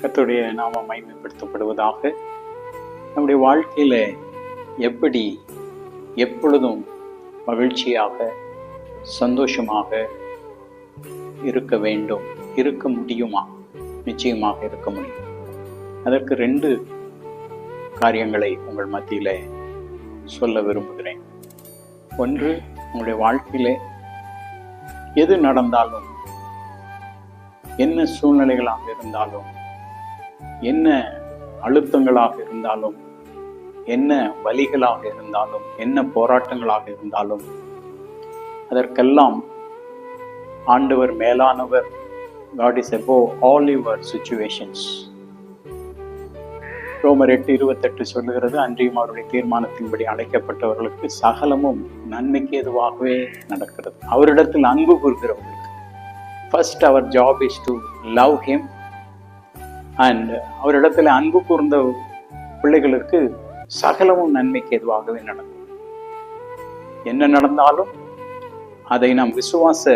கர்த்தருடைய நாமம் மகிமைப்படுத்தப்படுவதாக. நம்முடைய வாழ்க்கையில எப்படி எப்பொழுதும் மகிழ்ச்சியாக சந்தோஷமாக இருக்க வேண்டும், இருக்க முடியுமா? நிச்சயமாக இருக்க முடியும். அதற்கு 2 காரியங்களை உங்கள் மத்தியில சொல்ல விரும்புகிறேன். ஒன்று, உங்களுடைய வாழ்க்கையில எது நடந்தாலும், என்ன சூழ்நிலைகளாக இருந்தாலும், என்ன அழுத்தங்களாக இருந்தாலும், என்ன வலிகளாக இருந்தாலும், என்ன போராட்டங்களாக இருந்தாலும், அதற்கெல்லாம் ஆண்டவர் மேலானவர். God is above all your situations. ரோமர் 8:28 சொல்லுகிறது, அன்றியும் அவருடைய தீர்மானத்தின்படி அழைக்கப்பட்டவர்களுக்கு சகலமும் நன்மைக்கு எதுவாகவே நடக்கிறது. அவரிடத்தில் அன்பு கூறுகிறவர்களுக்கு ஃபர்ஸ்ட் அவர் job is to love him. And அவரிடத்தில் அன்பு கூர்ந்த பிள்ளைகளுக்கு சகலமும் நன்மைக்கு எதுவாகவே நடக்கும். என்ன நடந்தாலும் அதை நாம் விசுவாச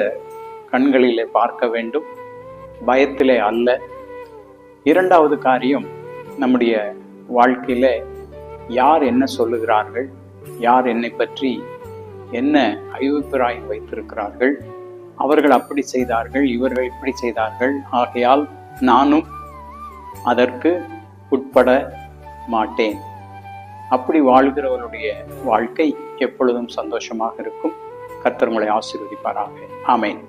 கண்களிலே பார்க்க வேண்டும், பயத்திலே அல்ல. 2வது காரியம், நம்முடைய வாழ்க்கையில யார் என்ன சொல்லுகிறார்கள், யார் என்னை பற்றி என்ன அபிப்பிராயம் வைத்திருக்கிறார்கள், அவர்கள் அப்படி செய்தார்கள், இவர்கள் இப்படி செய்தார்கள், ஆகையால் நானும் அதற்கு உட்பட மாட்டேன். அப்படி வாழ்கிறவருடைய வாழ்க்கை எப்பொழுதும் சந்தோஷமாக இருக்கும். கர்த்தர் உங்களை ஆசீர்வதிப்பாராக. ஆமென்.